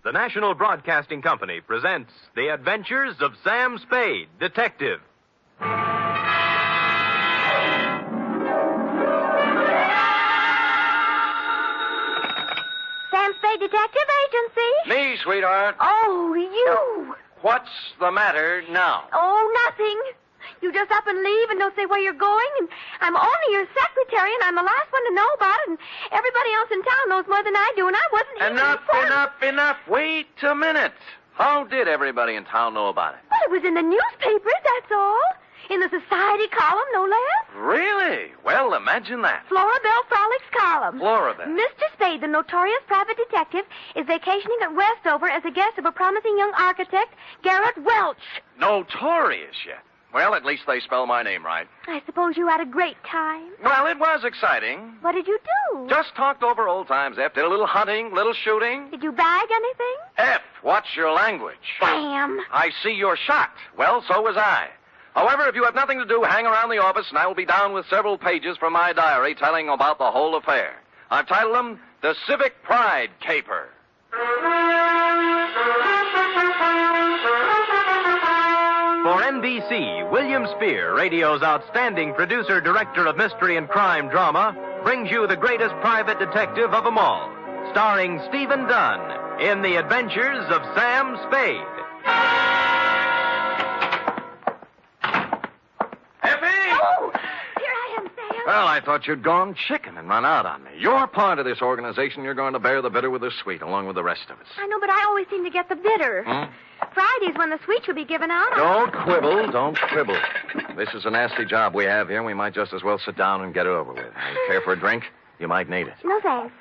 The National Broadcasting Company presents The Adventures of Sam Spade, Detective. Sam Spade Detective Agency. Me, sweetheart. Oh, you. What's the matter now? Oh, nothing. You just up and leave and don't say where you're going, and I'm only your secretary, and I'm the last one to know about it, and everybody else in town knows more than I do, and I wasn't even Enough. Wait a minute. How did everybody in town know about it? Well, it was in the newspapers, that's all. In the society column, no less. Really? Well, imagine that. Florabelle Frolics column. Florabelle. Mr. Spade, the notorious private detective, is vacationing at Westover as a guest of a promising young architect, Garrett Welch. Notorious yet. Well, at least they spell my name right. I suppose you had a great time. Well, it was exciting. What did you do? Just talked over old times, F. Did a little hunting, little shooting. Did you bag anything? F, what's your language? Sam. I see you're shocked. Well, so was I. However, if you have nothing to do, hang around the office, and I will be down with several pages from my diary telling about the whole affair. I've titled them The Civic Pride Caper. For NBC, William Spear, radio's outstanding producer-director of mystery and crime drama, brings you the greatest private detective of them all, starring Stephen Dunn in The Adventures of Sam Spade. Well, I thought you'd gone chicken and run out on me. You're part of this organization. You're going to bear the bitter with the sweet, along with the rest of us. I know, but I always seem to get the bitter. Friday's when the sweet should be given out. Don't quibble. This is a nasty job we have here. We might just as well sit down and get it over with. You care for a drink? You might need it. No, thanks.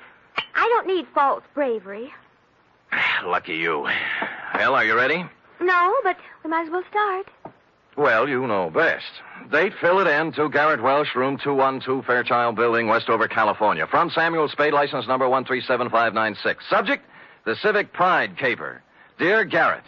I don't need false bravery. Lucky you. Well, are you ready? No, but we might as well start. Well, you know best. Date, fill it in to Garrett Welch, room 212, Fairchild Building, Westover, California. From Samuel Spade, license number 137596. Subject, the Civic Pride Caper. Dear Garrett,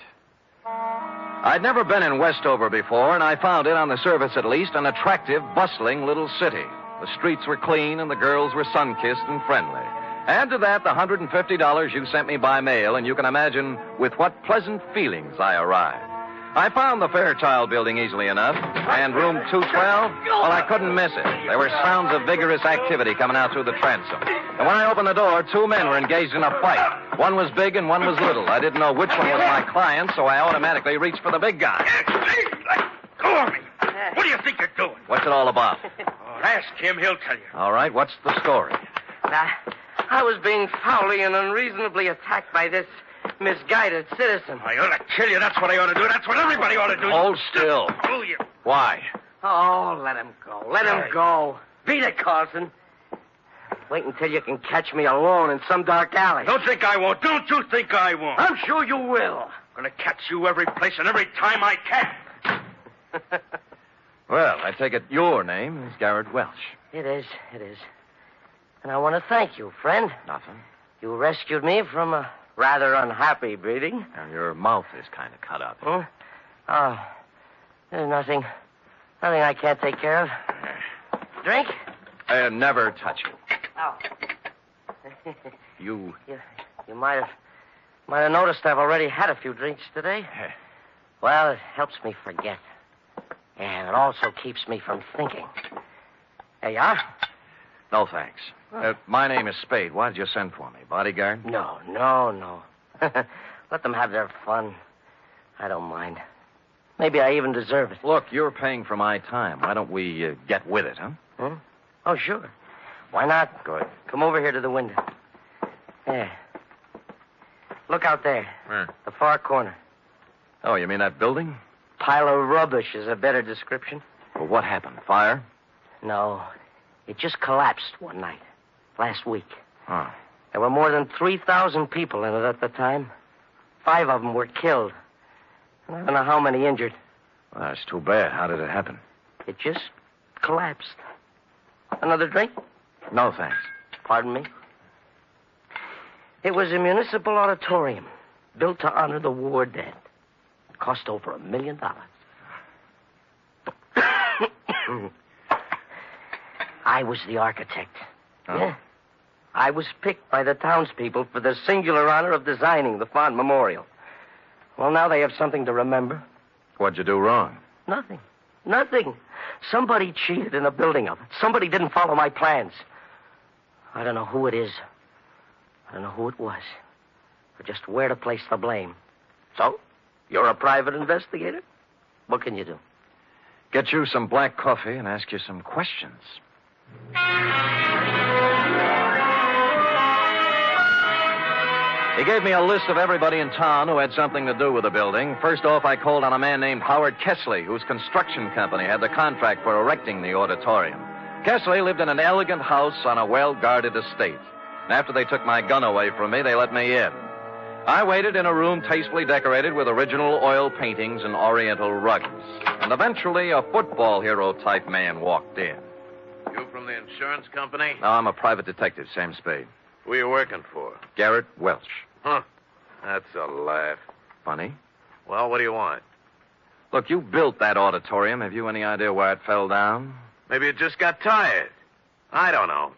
I'd never been in Westover before, and I found it, on the surface at least, an attractive, bustling little city. The streets were clean, and the girls were sun-kissed and friendly. Add to that the $150 you sent me by mail, and you can imagine with what pleasant feelings I arrived. I found the Fairchild Building easily enough, and room 212, well, I couldn't miss it. There were sounds of vigorous activity coming out through the transom. And when I opened the door, two men were engaged in a fight. One was big and one was little. I didn't know which one was my client, so I automatically reached for the big guy. Go on me. What do you think you're doing? What's it all about? Ask him. He'll tell you. All right, what's the story? I was being foully and unreasonably attacked by this misguided citizen. I ought to kill you. That's what I ought to do. That's what everybody ought to do. Hold still. Oh, you. Why? Oh, let him go. Let him go. Beat it, Carlson. Wait until you can catch me alone in some dark alley. Don't think I won't. Don't you think I won't. I'm sure you will. I'm going to catch you every place and every time I can. Well, I take it your name is Garrett Welch. It is. And I want to thank you, friend. Nothing. You rescued me from a rather unhappy breeding. And your mouth is kind of cut up. Huh? Oh, there's nothing I can't take care of. Drink? I never touch you. Oh. You You might have noticed I've already had a few drinks today. Well, it helps me forget. And it also keeps me from thinking. There you are. No, thanks. My name is Spade. Why did you send for me? Bodyguard? No. Let them have their fun. I don't mind. Maybe I even deserve it. Look, you're paying for my time. Why don't we get with it, huh? Oh, sure. Why not? Good. Come over here to the window. There. Look out there. Where? The far corner. Oh, you mean that building? Pile of rubbish is a better description. Well, what happened? Fire? No. It just collapsed one night. Last week. Oh. There were more than 3,000 people in it at the time. 5 of them were killed. And I don't know how many injured. Well, that's too bad. How did it happen? It just collapsed. Another drink? No, thanks. Pardon me? It was a municipal auditorium built to honor the war dead. It cost over $1 million. I was the architect. Oh. Yeah. I was picked by the townspeople for the singular honor of designing the fond memorial. Well, now they have something to remember. What'd you do wrong? Nothing. Nothing. Somebody cheated in the building of it. Somebody didn't follow my plans. I don't know who it is. I don't know who it was. Or just where to place the blame. So, you're a private investigator? What can you do? Get you some black coffee and ask you some questions. He gave me a list of everybody in town who had something to do with the building. First off, I called on a man named Howard Kessley, whose construction company had the contract for erecting the auditorium. Kessley lived in an elegant house on a well-guarded estate. And after they took my gun away from me, they let me in. I waited in a room tastefully decorated with original oil paintings and oriental rugs. And eventually, a football hero-type man walked in. You from the insurance company? No, I'm a private detective, Sam Spade. Who are you working for? Garrett Welch. Huh. That's a laugh. Funny? Well, what do you want? Look, you built that auditorium. Have you any idea why it fell down? Maybe you just got tired. I don't know.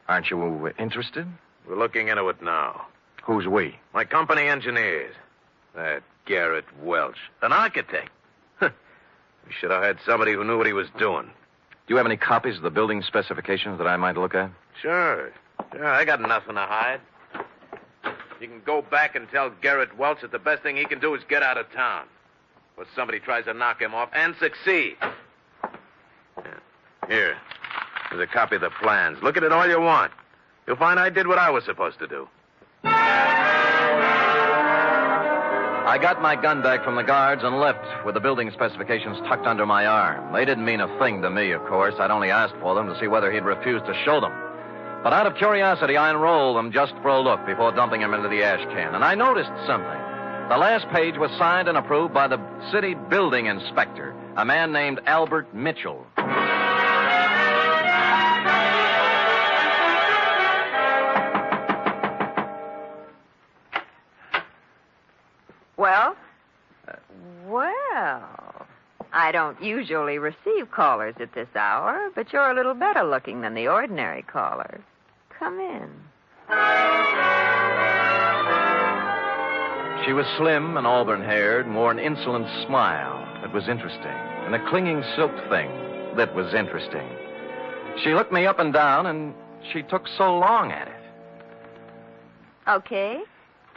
Aren't you interested? We're looking into it now. Who's we? My company engineers. That Garrett Welch. An architect. We should have had somebody who knew what he was doing. Do you have any copies of the building specifications that I might look at? Sure, I got nothing to hide. You can go back and tell Garrett Welch that the best thing he can do is get out of town. Or somebody tries to knock him off and succeed. Here. There's a copy of the plans. Look at it all you want. You'll find I did what I was supposed to do. I got my gun back from the guards and left with the building specifications tucked under my arm. They didn't mean a thing to me, of course. I'd only asked for them to see whether he'd refuse to show them. But out of curiosity, I unrolled them just for a look before dumping them into the ash can. And I noticed something. The last page was signed and approved by the city building inspector, a man named Albert Mitchell. Well? Well, I don't usually receive callers at this hour, but you're a little better looking than the ordinary caller. Come in. She was slim and auburn-haired and wore an insolent smile that was interesting, and a clinging silk thing that was interesting. She looked me up and down, and she took so long at it.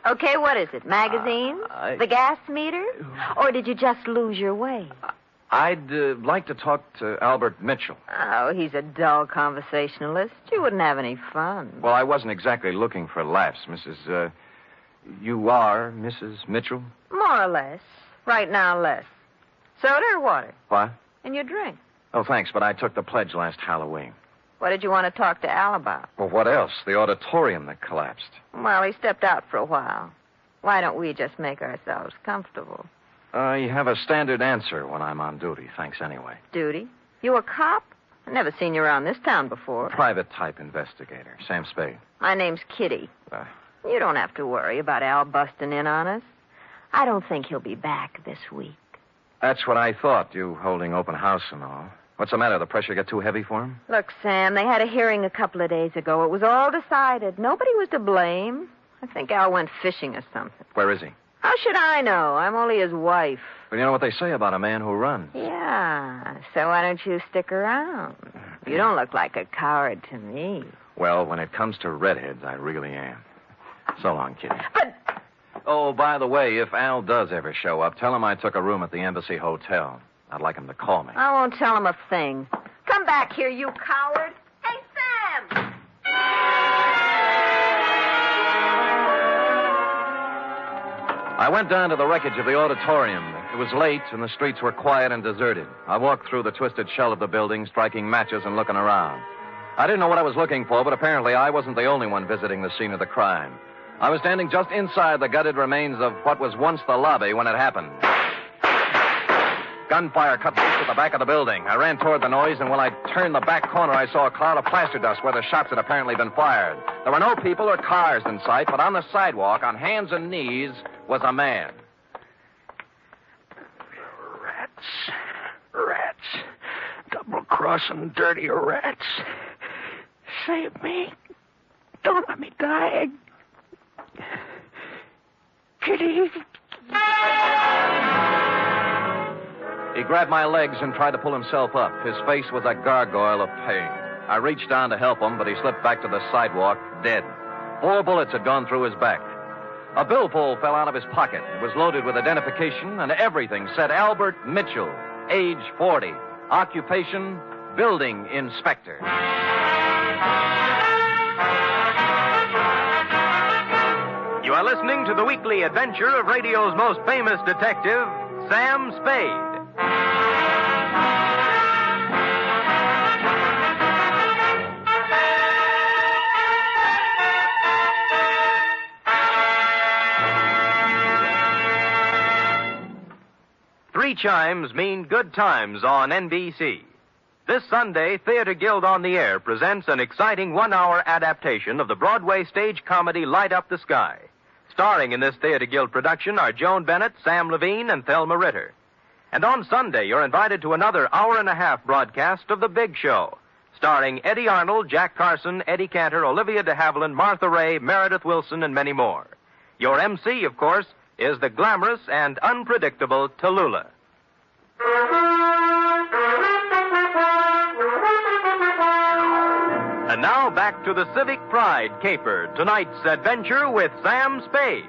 Okay, what is it? Magazines? The gas meter? Or did you just lose your way? I'd like to talk to Albert Mitchell. Oh, he's a dull conversationalist. You wouldn't have any fun. Well, I wasn't exactly looking for laughs, Mrs. You are Mrs. Mitchell? More or less. Right now, less. Soda or water? What? And your drink. Oh, thanks, but I took the pledge last Halloween. What did you want to talk to Al about? Well, what else? The auditorium that collapsed. Well, he stepped out for a while. Why don't we just make ourselves comfortable? I have a standard answer when I'm on duty. Thanks anyway. Duty? You a cop? I've never seen you around this town before. Private-type investigator. Sam Spade. My name's Kitty. You don't have to worry about Al busting in on us. I don't think he'll be back this week. That's what I thought, you holding open house and all. What's the matter? The pressure get too heavy for him? Look, Sam, they had a hearing a couple of days ago. It was all decided. Nobody was to blame. I think Al went fishing or something. Where is he? How should I know? I'm only his wife. Well, you know what they say about a man who runs. Yeah, so why don't you stick around? You don't look like a coward to me. Well, when it comes to redheads, I really am. So long, Kitty. But... Oh, by the way, if Al does ever show up, tell him I took a room at the Embassy Hotel. I'd like him to call me. I won't tell him a thing. Come back here, you coward. Hey, Sam! I went down to the wreckage of the auditorium. It was late, and the streets were quiet and deserted. I walked through the twisted shell of the building, striking matches and looking around. I didn't know what I was looking for, but apparently I wasn't the only one visiting the scene of the crime. I was standing just inside the gutted remains of what was once the lobby when it happened. Gunfire cut loose at the back of the building. I ran toward the noise, and when I turned the back corner, I saw a cloud of plaster dust where the shots had apparently been fired. There were no people or cars in sight, but on the sidewalk, on hands and knees, was a man. Rats. Double-crossing dirty rats. Save me. Don't let me die. Kitty. He grabbed my legs and tried to pull himself up. His face was a gargoyle of pain. I reached down to help him, but he slipped back to the sidewalk, dead. 4 bullets had gone through his back. A billfold fell out of his pocket. It was loaded with identification, and everything said Albert Mitchell, age 40, occupation, building inspector. You are listening to the weekly adventure of radio's most famous detective, Sam Spade. Three chimes mean good times on NBC. This Sunday, Theater Guild on the Air presents an exciting 1-hour adaptation of the Broadway stage comedy Light Up the Sky. Starring in this Theater Guild production are Joan Bennett, Sam Levine, and Thelma Ritter. And on Sunday, you're invited to another hour-and-a-half broadcast of The Big Show, starring Eddie Arnold, Jack Carson, Eddie Cantor, Olivia de Havilland, Martha Ray, Meredith Wilson, and many more. Your MC, of course, is the glamorous and unpredictable Tallulah. And now back to the Civic Pride caper, tonight's adventure with Sam Spade.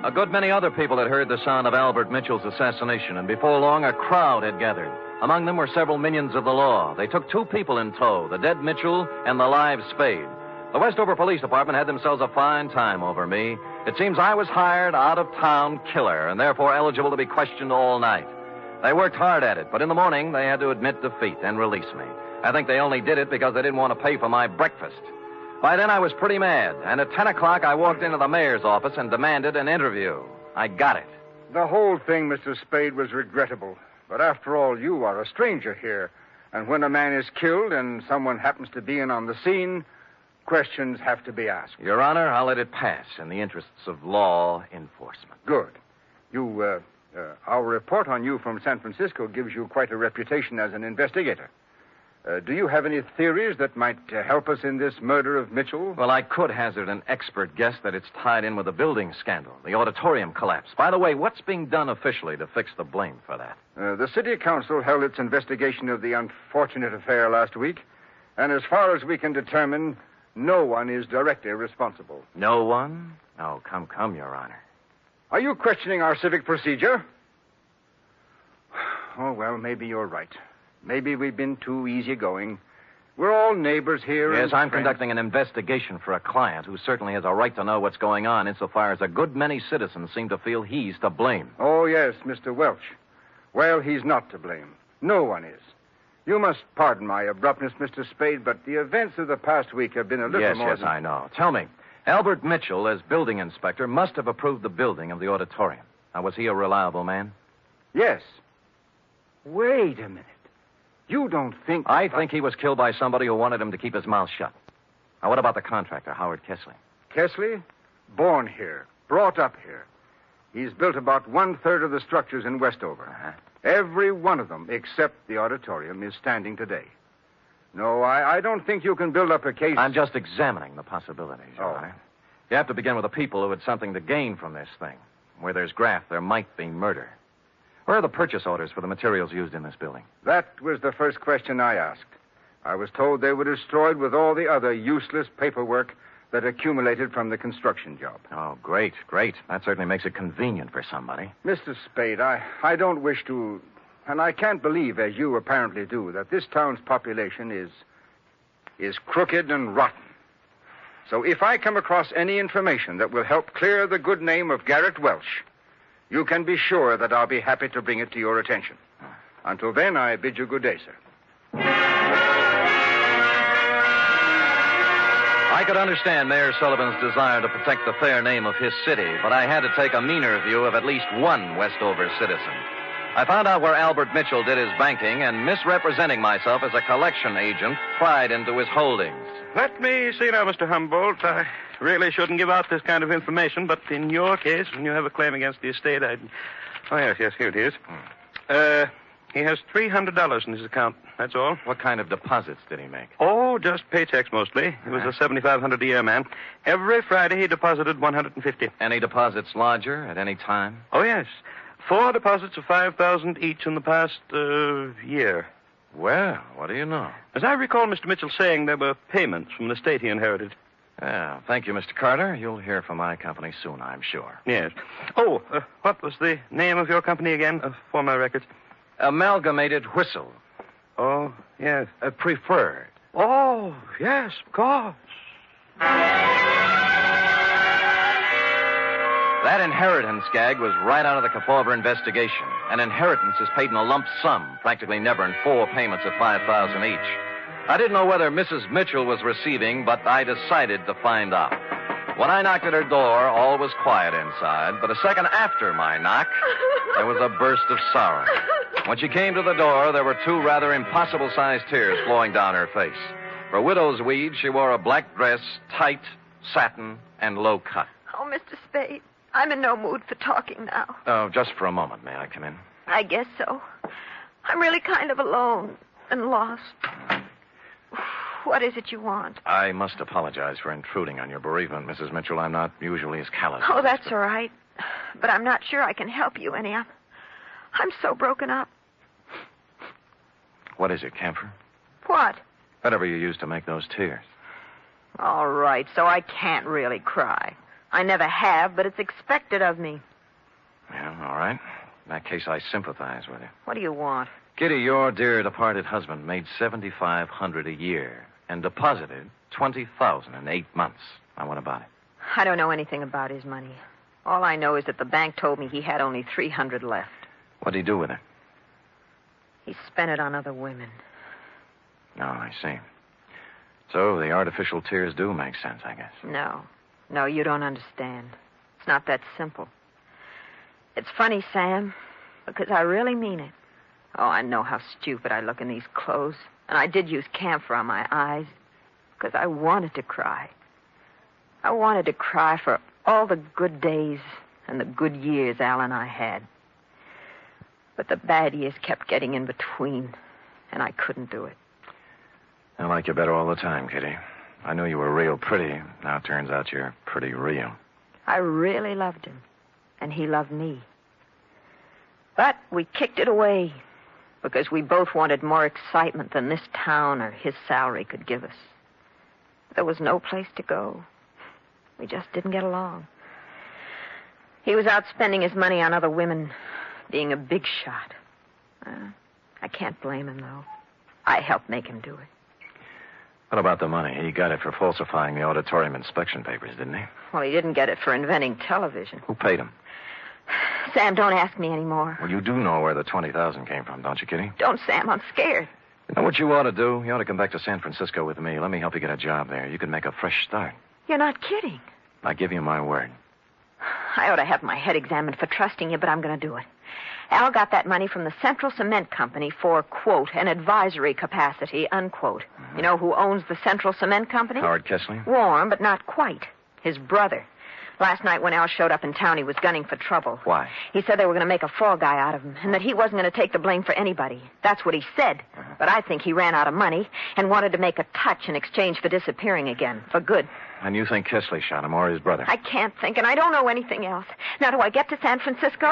A good many other people had heard the sound of Albert Mitchell's assassination, and before long a crowd had gathered. Among them were several minions of the law. They took 2 people in tow, the dead Mitchell and the live Spade. The Westover Police Department had themselves a fine time over me. It seems I was hired out-of-town killer and therefore eligible to be questioned all night. They worked hard at it, but in the morning they had to admit defeat and release me. I think they only did it because they didn't want to pay for my breakfast. By then I was pretty mad, and at 10 o'clock I walked into the mayor's office and demanded an interview. I got it. The whole thing, Mr. Spade, was regrettable. But after all, you are a stranger here. And when a man is killed and someone happens to be in on the scene, questions have to be asked. Your Honor, I'll let it pass in the interests of law enforcement. Good. Our report on you from San Francisco gives you quite a reputation as an investigator. Do you have any theories that might help us in this murder of Mitchell? Well, I could hazard an expert guess that it's tied in with the building scandal, the auditorium collapse. By the way, what's being done officially to fix the blame for that? The city council held its investigation of the unfortunate affair last week, and as far as we can determine, no one is directly responsible. No one? Oh, come, Your Honor. Are you questioning our civic procedure? Oh, well, maybe you're right. Maybe we've been too easygoing. We're all neighbors here. Yes, I'm friends. conducting an investigation for a client who certainly has a right to know what's going on insofar as a good many citizens seem to feel he's to blame. Oh, yes, Mr. Welch. Well, he's not to blame. No one is. You must pardon my abruptness, Mr. Spade, but the events of the past week have been a little more... Yes, I know. Tell me, Albert Mitchell, as building inspector, must have approved the building of the auditorium. Now, was he a reliable man? Yes. Wait a minute. You don't think... I think he was killed by somebody who wanted him to keep his mouth shut. Now, what about the contractor, Howard Kesley? Kesley? Born here. Brought up here. He's built about 1/3 of the structures in Westover. Uh-huh. Every one of them, except the auditorium, is standing today. No, I don't think you can build up a case... I'm just examining the possibilities, Your Honor. You have to begin with the people who had something to gain from this thing. Where there's graft, there might be murder. Where are the purchase orders for the materials used in this building? That was the first question I asked. I was told they were destroyed with all the other useless paperwork that accumulated from the construction job. Oh, great. That certainly makes it convenient for somebody. Mr. Spade, I don't wish to... And I can't believe, as you apparently do, that this town's population is crooked and rotten. So if I come across any information that will help clear the good name of Garrett Welch, you can be sure that I'll be happy to bring it to your attention. Until then, I bid you good day, sir. I could understand Mayor Sullivan's desire to protect the fair name of his city, but I had to take a meaner view of at least one Westover citizen. I found out where Albert Mitchell did his banking, and misrepresenting myself as a collection agent, pried into his holdings. Let me see now, Mr. Humboldt. I really shouldn't give out this kind of information, but in your case, when you have a claim against the estate, Oh, yes, here it is. He has $300 in his account. That's all. What kind of deposits did he make? Oh, just paychecks mostly. He was a $7,500 a year man. Every Friday he deposited $150. Any deposits larger at any time? Oh, yes. 4 deposits of $5,000 each in the past year. Well, what do you know? As I recall Mr. Mitchell saying, there were payments from the estate he inherited. Yeah, thank you, Mr. Carter. You'll hear from my company soon, I'm sure. Yes. Oh, what was the name of your company again, for my records? Amalgamated Whistle. Oh, yes. Preferred. Oh, yes, of course. That inheritance gag was right out of the Kefauver investigation. An inheritance is paid in a lump sum, practically never in 4 payments of $5,000 each. I didn't know whether Mrs. Mitchell was receiving, but I decided to find out. When I knocked at her door, all was quiet inside, but a second after my knock, there was a burst of sorrow. When she came to the door, there were 2 rather impossible-sized tears flowing down her face. For widow's weed, she wore a black dress, tight, satin, and low cut. Oh, Mr. Spade, I'm in no mood for talking now. Oh, just for a moment. May I come in? I guess so. I'm really kind of alone and lost. What is it you want? I must apologize for intruding on your bereavement, Mrs. Mitchell. I'm not usually as callous. Oh, that's all right. But I'm not sure I can help you any. I'm so broken up. What is it, camphor? What? Whatever you used to make those tears. All right, so I can't really cry. I never have, but it's expected of me. Yeah, all right. In that case, I sympathize with you. What do you want? Kitty, your dear departed husband made $7,500 a year and deposited $20,000 in 8 months. Now, what about it? I don't know anything about his money. All I know is that the bank told me he had only $300 left. What'd he do with it? He spent it on other women. Oh, I see. So the artificial tears do make sense, I guess. No, you don't understand. It's not that simple. It's funny, Sam, because I really mean it. Oh, I know how stupid I look in these clothes. And I did use camphor on my eyes because I wanted to cry. I wanted to cry for all the good days and the good years Al and I had. But the bad years kept getting in between, and I couldn't do it. I like you better all the time, Kitty. I knew you were real pretty. Now it turns out you're pretty real. I really loved him, and he loved me. But we kicked it away because we both wanted more excitement than this town or his salary could give us. There was no place to go. We just didn't get along. He was out spending his money on other women, being a big shot. I can't blame him, though. I helped make him do it. What about the money? He got it for falsifying the auditorium inspection papers, didn't he? Well, he didn't get it for inventing television. Who paid him? Sam, don't ask me anymore. Well, you do know where the $20,000 came from, don't you, Kitty? Don't, Sam. I'm scared. You know what you ought to do? You ought to come back to San Francisco with me. Let me help you get a job there. You can make a fresh start. You're not kidding. I give you my word. I ought to have my head examined for trusting you, but I'm going to do it. Al got that money from the Central Cement Company for, quote, an advisory capacity, unquote. Mm-hmm. You know who owns the Central Cement Company? Howard Kessley? Warm, but not quite. His brother. Last night when Al showed up in town, he was gunning for trouble. Why? He said they were going to make a fall guy out of him, and that he wasn't going to take the blame for anybody. That's what he said. Uh-huh. But I think he ran out of money and wanted to make a touch in exchange for disappearing again, for good. And you think Kessley shot him or his brother? I can't think, and I don't know anything else. Now, do I get to San Francisco?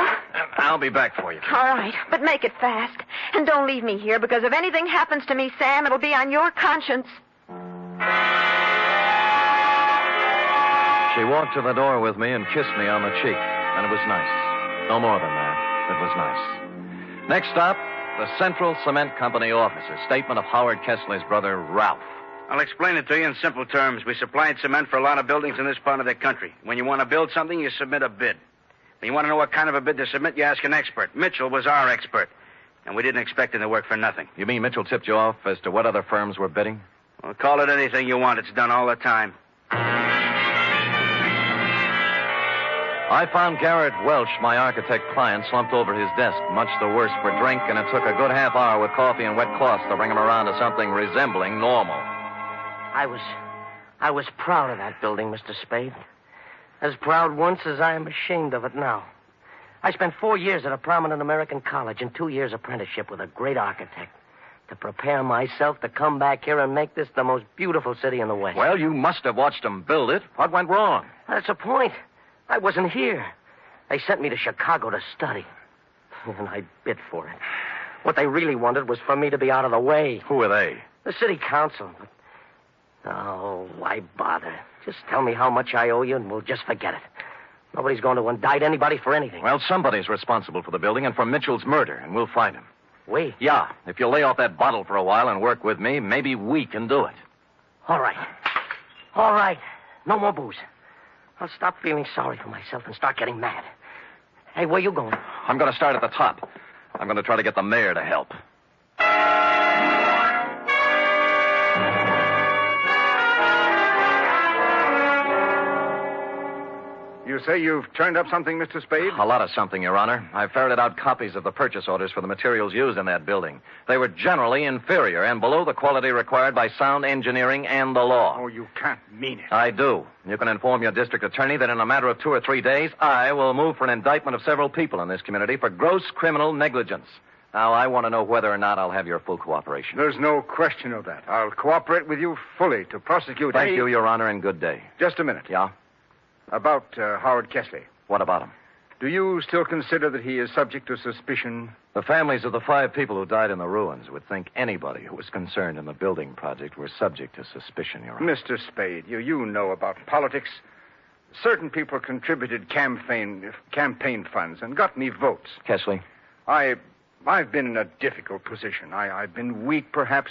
I'll be back for you. All right, but make it fast. And don't leave me here, because if anything happens to me, Sam, it'll be on your conscience. She walked to the door with me and kissed me on the cheek, and it was nice. No more than that. It was nice. Next stop, the Central Cement Company offices. Statement of Howard Kessley's brother, Ralph. I'll explain it to you in simple terms. We supplied cement for a lot of buildings in this part of the country. When you want to build something, you submit a bid. When you want to know what kind of a bid to submit, you ask an expert. Mitchell was our expert, and we didn't expect him to work for nothing. You mean Mitchell tipped you off as to what other firms were bidding? Well, call it anything you want. It's done all the time. I found Garrett Welch, my architect client, slumped over his desk, much the worse for drink, and it took a good half hour with coffee and wet cloths to bring him around to something resembling normal. I was proud of that building, Mr. Spade. As proud once as I am ashamed of it now. I spent 4 years at a prominent American college and 2 years apprenticeship with a great architect to prepare myself to come back here and make this the most beautiful city in the West. Well, you must have watched them build it. What went wrong? That's the point. I wasn't here. They sent me to Chicago to study. And I bid for it. What they really wanted was for me to be out of the way. Who are they? The city council. Oh, why bother? Just tell me how much I owe you and we'll just forget it. Nobody's going to indict anybody for anything. Well, somebody's responsible for the building and for Mitchell's murder, and we'll find him. We? Yeah. If you'll lay off that bottle for a while and work with me, maybe we can do it. All right. All right. No more booze. I'll stop feeling sorry for myself and start getting mad. Hey, where you going? I'm going to start at the top. I'm going to try to get the mayor to help. You say you've turned up something, Mr. Spade? A lot of something, Your Honor. I ferreted out copies of the purchase orders for the materials used in that building. They were generally inferior and below the quality required by sound engineering and the law. Oh, you can't mean it. I do. You can inform your district attorney that in a matter of 2 or 3 days, I will move for an indictment of several people in this community for gross criminal negligence. Now, I want to know whether or not I'll have your full cooperation. There's no question of that. I'll cooperate with you fully to prosecute. Thank you, Your Honor, and good day. Just a minute. Yeah? About Howard Kesley. What about him? Do you still consider that he is subject to suspicion? The families of the 5 people who died in the ruins would think anybody who was concerned in the building project were subject to suspicion, Your Honor. Mr. Spade, you know about politics. Certain people contributed campaign funds and got me votes. Kesley? I've been in a difficult position. I've been weak, perhaps.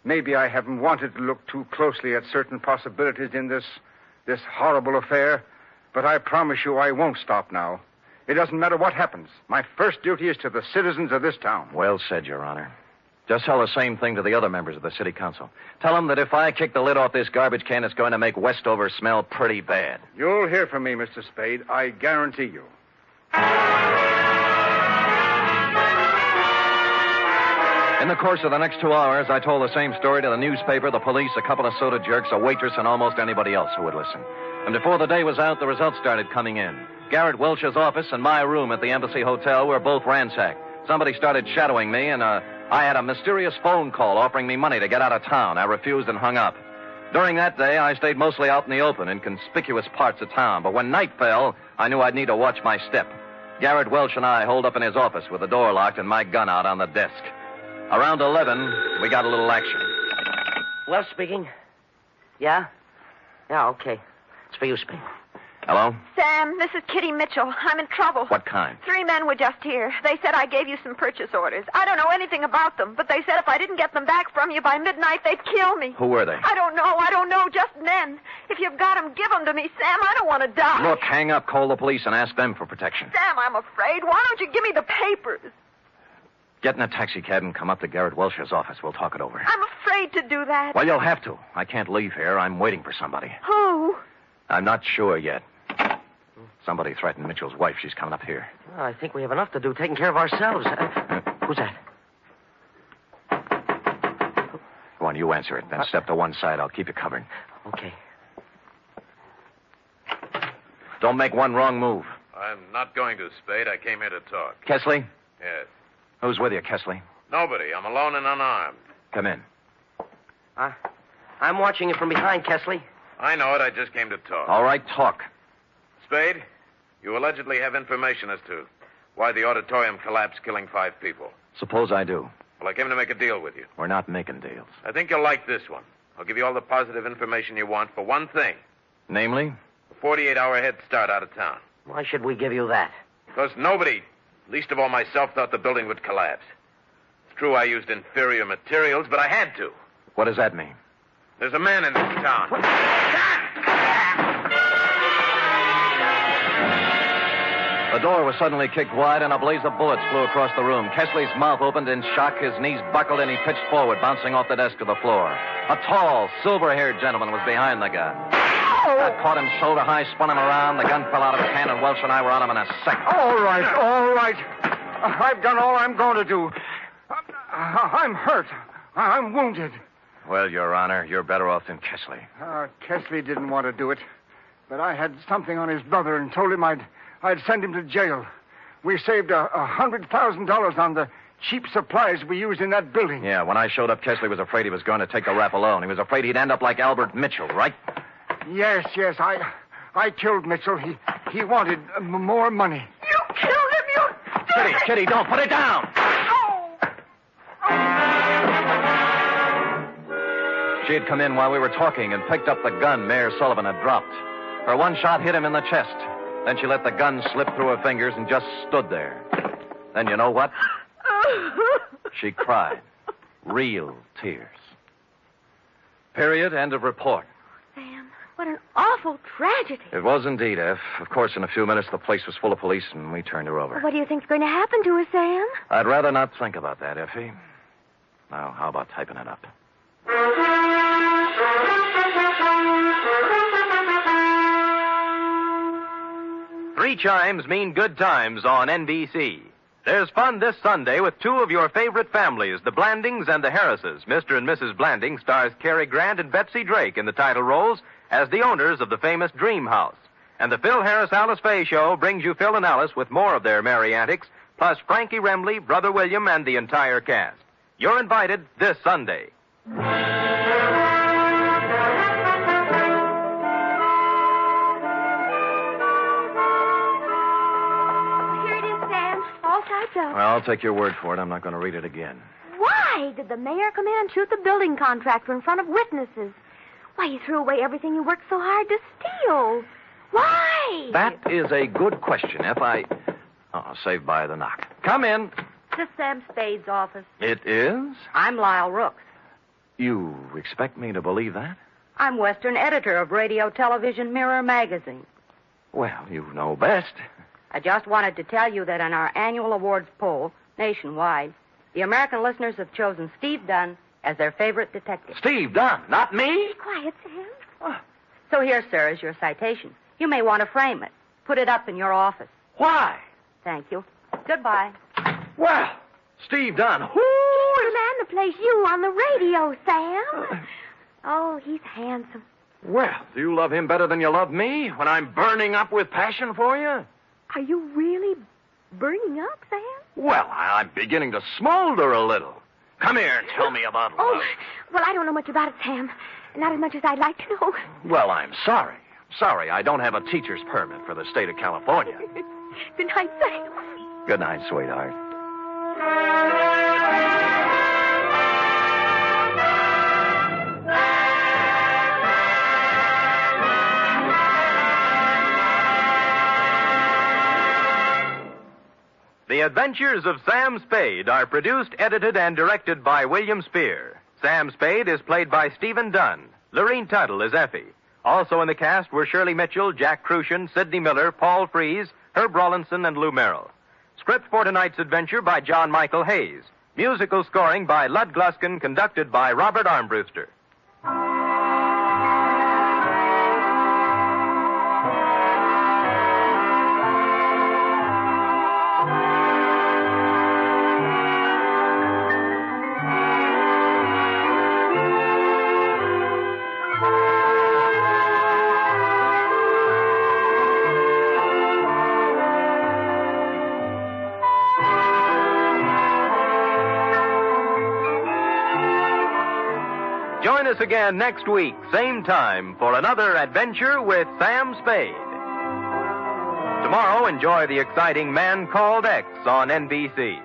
Maybe I haven't wanted to look too closely at certain possibilities in this horrible affair, but I promise you I won't stop now. It doesn't matter what happens. My first duty is to the citizens of this town. Well said, Your Honor. Just tell the same thing to the other members of the city council. Tell them that if I kick the lid off this garbage can, it's going to make Westover smell pretty bad. You'll hear from me, Mr. Spade. I guarantee you. In the course of the next 2 hours, I told the same story to the newspaper, the police, a couple of soda jerks, a waitress, and almost anybody else who would listen. And before the day was out, the results started coming in. Garrett Welch's office and my room at the Embassy Hotel were both ransacked. Somebody started shadowing me, and I had a mysterious phone call offering me money to get out of town. I refused and hung up. During that day, I stayed mostly out in the open, in conspicuous parts of town. But when night fell, I knew I'd need to watch my step. Garrett Welch and I holed up in his office with the door locked and my gun out on the desk. Around 11, we got a little action. Well, speaking. Yeah? Yeah, okay. It's for you, Spade. Hello? Sam, this is Kitty Mitchell. I'm in trouble. What kind? 3 men were just here. They said I gave you some purchase orders. I don't know anything about them, but they said if I didn't get them back from you by midnight, they'd kill me. Who were they? I don't know. Just men. If you've got them, give them to me, Sam. I don't want to die. Look, hang up, call the police, and ask them for protection. Sam, I'm afraid. Why don't you give me the papers? Get in a taxi cab and come up to Garrett Welch's office. We'll talk it over. I'm afraid to do that. Well, you'll have to. I can't leave here. I'm waiting for somebody. Who? I'm not sure yet. Somebody threatened Mitchell's wife. She's coming up here. Well, I think we have enough to do taking care of ourselves. Who's that? Go on, you answer it. Then step to one side. I'll keep you covered. Okay. Don't make one wrong move. I'm not going to, Spade. I came here to talk. Kesley? Yes. Who's with you, Kesley? Nobody. I'm alone and unarmed. Come in. I'm watching you from behind, Kesley. I know it. I just came to talk. All right, talk. Spade, you allegedly have information as to why the auditorium collapsed, killing 5 people. Suppose I do. Well, I came to make a deal with you. We're not making deals. I think you'll like this one. I'll give you all the positive information you want for one thing. Namely? A 48-hour head start out of town. Why should we give you that? Because nobody, least of all myself, thought the building would collapse. It's true I used inferior materials, but I had to. What does that mean? There's a man in this town. The door was suddenly kicked wide, and a blaze of bullets flew across the room. Kesley's mouth opened in shock, his knees buckled, and he pitched forward, bouncing off the desk to the floor. A tall, silver-haired gentleman was behind the gun. I caught him shoulder high, spun him around. The gun fell out of his hand, and Welch and I were on him in a second. All right. I've done all I'm going to do. I'm hurt. I'm wounded. Well, Your Honor, you're better off than Kesley. Kesley didn't want to do it, but I had something on his brother and told him I'd send him to jail. We saved $100,000 on the cheap supplies we used in that building. Yeah, when I showed up, Kesley was afraid he was going to take the rap alone. He was afraid he'd end up like Albert Mitchell, right? Yes. I killed Mitchell. He wanted more money. You killed him, you... Kitty, don't put it down! She had come in while we were talking and picked up the gun Mayor Sullivan had dropped. Her one shot hit him in the chest. Then she let the gun slip through her fingers and just stood there. Then you know what? She cried. Real tears. Period. End of report. Sam, what an awful tragedy. It was indeed, F. Of course, in a few minutes, the place was full of police, and we turned her over. What do you think's going to happen to her, Sam? I'd rather not think about that, Effie. Now, how about typing it up? Three chimes mean good times on NBC. There's fun this Sunday with two of your favorite families, the Blandings and the Harrises. Mr. and Mrs. Blanding stars Cary Grant and Betsy Drake in the title roles as the owners of the famous Dream House. And the Phil Harris-Alice Faye Show brings you Phil and Alice with more of their merry antics, plus Frankie Remley, Brother William, and the entire cast. You're invited this Sunday. Well, I'll take your word for it. I'm not going to read it again. Why did the mayor come in and shoot the building contractor in front of witnesses? Why, he threw away everything you worked so hard to steal. Why? That is a good question. Saved by the knock. Come in. This is Sam Spade's office. It is? I'm Lyle Rooks. You expect me to believe that? I'm Western editor of Radio Television Mirror magazine. Well, you know best. I just wanted to tell you that in our annual awards poll, nationwide, the American listeners have chosen Steve Dunn as their favorite detective. Steve Dunn, not me? Be quiet, Sam. Oh. So here, sir, is your citation. You may want to frame it. Put it up in your office. Why? Thank you. Goodbye. Well, Steve Dunn, who He's the man that plays you on the radio, Sam. Oh, he's handsome. Well, do you love him better than you love me when I'm burning up with passion for you? Are you really burning up, Sam? Well, I'm beginning to smolder a little. Come here and tell me about love. Oh, well, I don't know much about it, Sam. Not as much as I'd like to know. Well, I'm sorry. Sorry, I don't have a teacher's permit for the state of California. Good night, Sam. Good night, sweetheart. The Adventures of Sam Spade are produced, edited, and directed by William Spear. Sam Spade is played by Stephen Dunn. Lorene Tuttle is Effie. Also in the cast were Shirley Mitchell, Jack Crucian, Sidney Miller, Paul Frees, Herb Rawlinson, and Lou Merrill. Script for tonight's adventure by John Michael Hayes. Musical scoring by Lud Gluskin, conducted by Robert Armbruster. Join us again next week, same time, for another adventure with Sam Spade. Tomorrow, enjoy the exciting Man Called X on NBC.